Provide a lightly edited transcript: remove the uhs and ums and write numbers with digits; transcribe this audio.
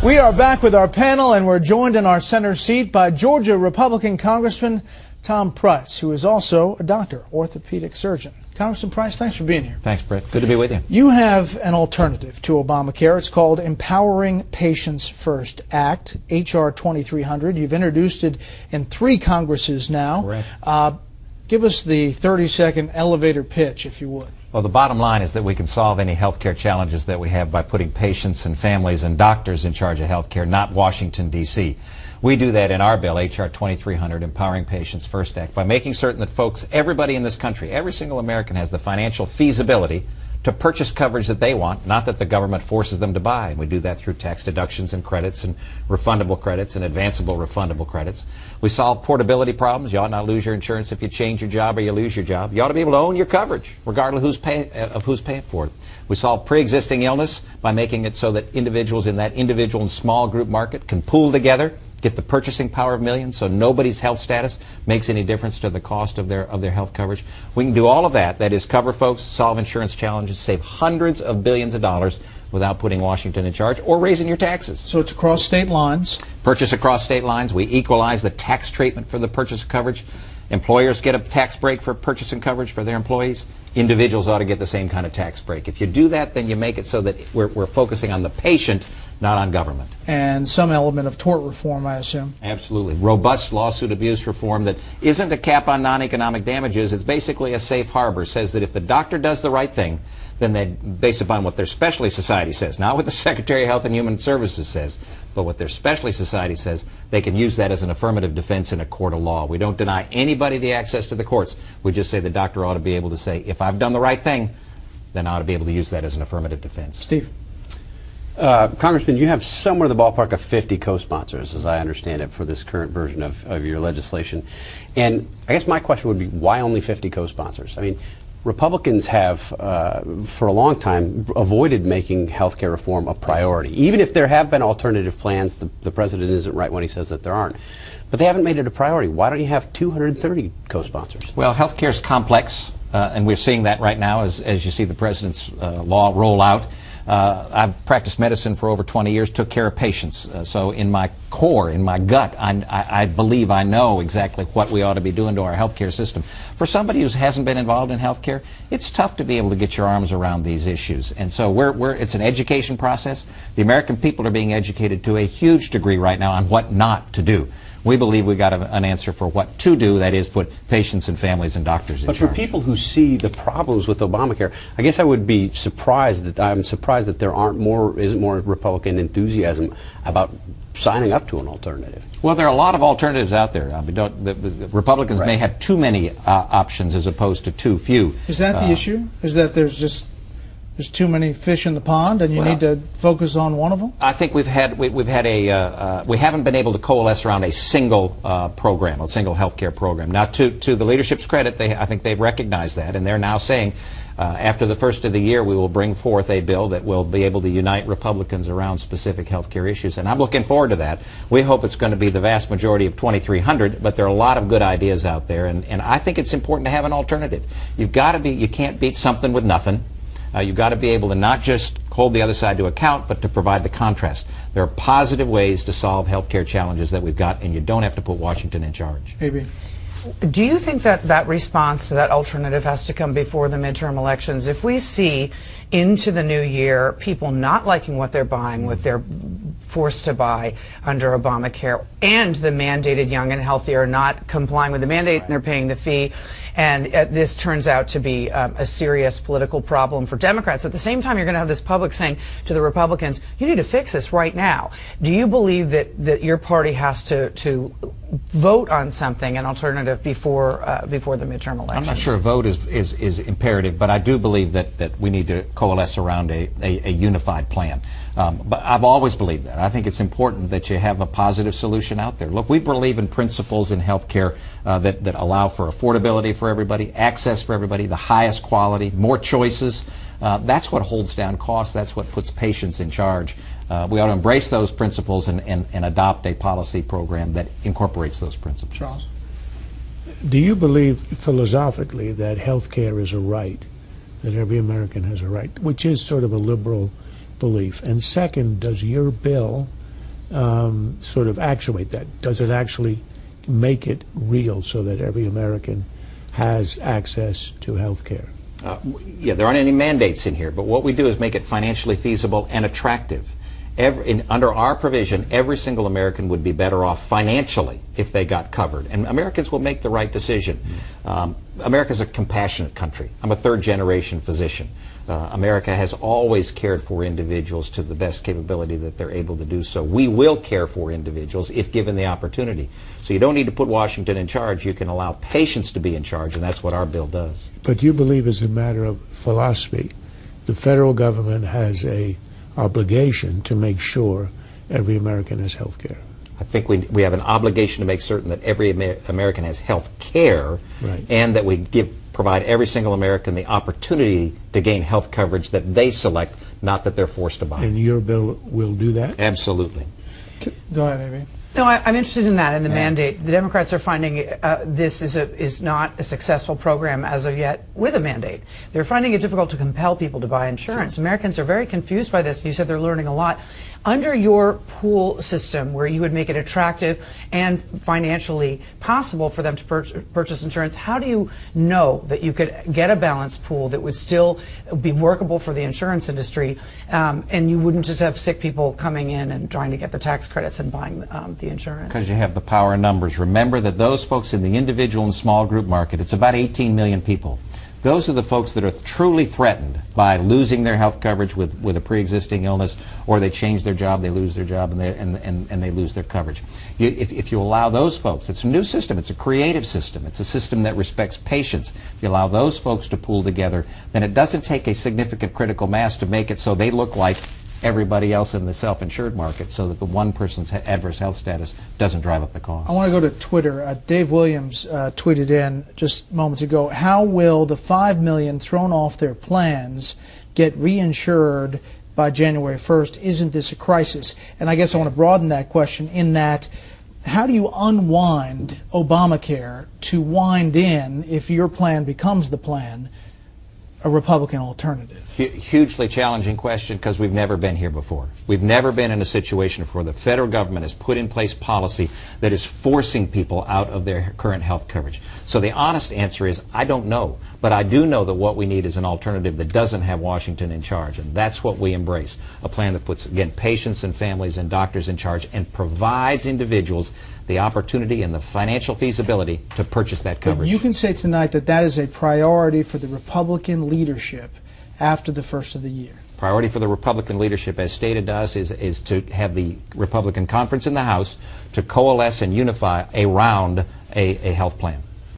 We are back with our panel, and we're joined in our center seat by Georgia Republican Congressman Tom Price, who is also a doctor, orthopedic surgeon. Congressman Price, thanks for being here. Thanks, Brett. Good to be with you. You have an alternative to Obamacare. It's called Empowering Patients First Act, H.R. 2300. You've introduced it in 3 Congresses now. Correct. Give us the 30-second elevator pitch, if you would. Well, the bottom line is that we can solve any health care challenges that we have by putting patients and families and doctors in charge of health care, not Washington, D.C. We do that in our bill, H.R. 2300, Empowering Patients First Act, by making certain that folks, everybody in this country, every single American has the financial feasibility to purchase coverage that they want, not that the government forces them to buy. And we do that through tax deductions and credits and refundable credits and advanceable refundable credits. We solve portability problems. You ought not lose your insurance if you change your job or you lose your job. You ought to be able to own your coverage, regardless of who's paying for it. We solve pre-existing illness by making it so that individuals in that individual and small group market can pool together, get the purchasing power of millions, so nobody's health status makes any difference to the cost of their health coverage. We can do all of that. That is, cover folks, solve insurance challenges, save hundreds of billions of dollars without putting Washington in charge or raising your taxes. So it's across state lines. Purchase across state lines. We equalize the tax treatment for the purchase of coverage. Employers get a tax break for purchasing coverage for their employees. Individuals ought to get the same kind of tax break. If you do that, then you make it so that we're focusing on the patient, not on government. And some element of tort reform, I assume. Absolutely. Robust lawsuit abuse reform that isn't a cap on non-economic damages. It's basically a safe harbor. It says that if the doctor does the right thing, then they, based upon what their specialty society says, not what the Secretary of Health and Human Services says, but what their specialty society says, they can use that as an affirmative defense in a court of law. We don't deny anybody the access to the courts. We just say the doctor ought to be able to say, if I've done the right thing, then I ought to be able to use that as an affirmative defense. Steve. Congressman, you have somewhere in the ballpark of 50 co-sponsors, as I understand it, for this current version of your legislation. And I guess my question would be, why only 50 co-sponsors? I mean, Republicans have, for a long time, avoided making health care reform a priority. Even if there have been alternative plans, the president isn't right when he says that there aren't. But they haven't made it a priority. Why don't you have 230 co-sponsors? Well, health care is complex, and we're seeing that right now as you see the president's law roll out. I've practiced medicine for over 20 years, took care of patients. So in my core, in my gut, I believe I know exactly what we ought to be doing to our healthcare system. For somebody who hasn't been involved in healthcare, it's tough to be able to get your arms around these issues. And so it's an education process. The American people are being educated to a huge degree right now on what not to do. We believe we got an answer for what to do, that is, put patients and families and doctors in charge. But for people who see the problems with Obamacare, I guess I would be surprised that there isn't more Republican enthusiasm about signing up to an alternative. Well, there are a lot of alternatives out there. I mean, the Republicans may have too many options as opposed to too few. Is that the issue? Is that there's too many fish in the pond, and you need to focus on one of them? I think we haven't been able to coalesce around a single program, a single health care program. Now, to the leadership's credit, I think they've recognized that, and they're now saying, after the first of the year, we will bring forth a bill that will be able to unite Republicans around specific health care issues. And I'm looking forward to that. We hope it's going to be the vast majority of 2,300, but there are a lot of good ideas out there, and I think it's important to have an alternative. You can't beat something with nothing. You've got to be able to not just hold the other side to account, but to provide the contrast. There are positive ways to solve health care challenges that we've got, and you don't have to put Washington in charge. Maybe. Do you think that response to that alternative has to come before the midterm elections? If we see into the new year people not liking what they're buying, what they're forced to buy under Obamacare, and the mandated young and healthy are not complying with the mandate and they're paying the fee, and this turns out to be a serious political problem for Democrats. At the same time, you're going to have this public saying to the Republicans, you need to fix this right now. Do you believe that your party has to vote on something, an alternative, before the midterm elections? I'm not sure a vote is imperative, but I do believe that we need to coalesce around a unified plan. But I've always believed that. I think it's important that you have a positive solution out there. Look, we believe in principles in health care that allow for affordability for everybody, access for everybody, the highest quality, more choices. That's what holds down costs. That's what puts patients in charge. We ought to embrace those principles and adopt a policy program that incorporates those principles. Charles? Do you believe philosophically that health care is a right, that every American has a right, which is sort of a liberal belief? And second, does your bill sort of actuate that? Does it actually make it real so that every American has access to health care? Yeah, there aren't any mandates in here, but what we do is make it financially feasible and attractive. Under our provision, every single American would be better off financially if they got covered, and Americans will make the right decision. America's a compassionate country. I'm a third-generation physician. America has always cared for individuals to the best capability that they're able to do so. We will care for individuals if given the opportunity. So you don't need to put Washington in charge. You can allow patients to be in charge, and that's what our bill does. But you believe, as a matter of philosophy, the federal government has a obligation to make sure every American has health care. I think we have an obligation to make certain that every American has health care, right, and that we provide every single American the opportunity to gain health coverage that they select, not that they're forced to buy. And your bill will do that? Absolutely. Go ahead, Amy. No, I'm interested in that, in the mandate. The Democrats are finding this is not a successful program as of yet with a mandate. They're finding it difficult to compel people to buy insurance. Americans are very confused by this. You said they're learning a lot. Under your pool system, where you would make it attractive and financially possible for them to purchase insurance, how do you know that you could get a balanced pool that would still be workable for the insurance industry, and you wouldn't just have sick people coming in and trying to get the tax credits and buying the insurance? Because you have the power of numbers. Remember that those folks in the individual and small group market, it's about 18 million people. Those are the folks that are truly threatened by losing their health coverage with a pre-existing illness, or they change their job, they lose their job, and they lose their coverage. If you allow those folks, it's a new system, it's a creative system, it's a system that respects patients. If you allow those folks to pool together, then it doesn't take a significant critical mass to make it so they look like everybody else in the self-insured market, so that the one person's adverse health status doesn't drive up the cost. I want to go to Twitter. Dave Williams tweeted in just moments ago, how will the 5 million thrown off their plans get reinsured by January 1st? Isn't this a crisis? And I guess I want to broaden that question in that, how do you unwind Obamacare to wind in, if your plan becomes the plan, a Republican alternative? Hugely challenging question, because we've never been here before. We've never been in a situation where the federal government has put in place policy that is forcing people out of their current health coverage. So the honest answer is, I don't know. But I do know that what we need is an alternative that doesn't have Washington in charge, and that's what we embrace. A plan that puts, again, patients and families and doctors in charge and provides individuals the opportunity and the financial feasibility to purchase that coverage. But you can say tonight that that is a priority for the Republican leadership after the first of the year. Priority for the Republican leadership, as stated to us, is to have the Republican conference in the House to coalesce and unify around a health plan.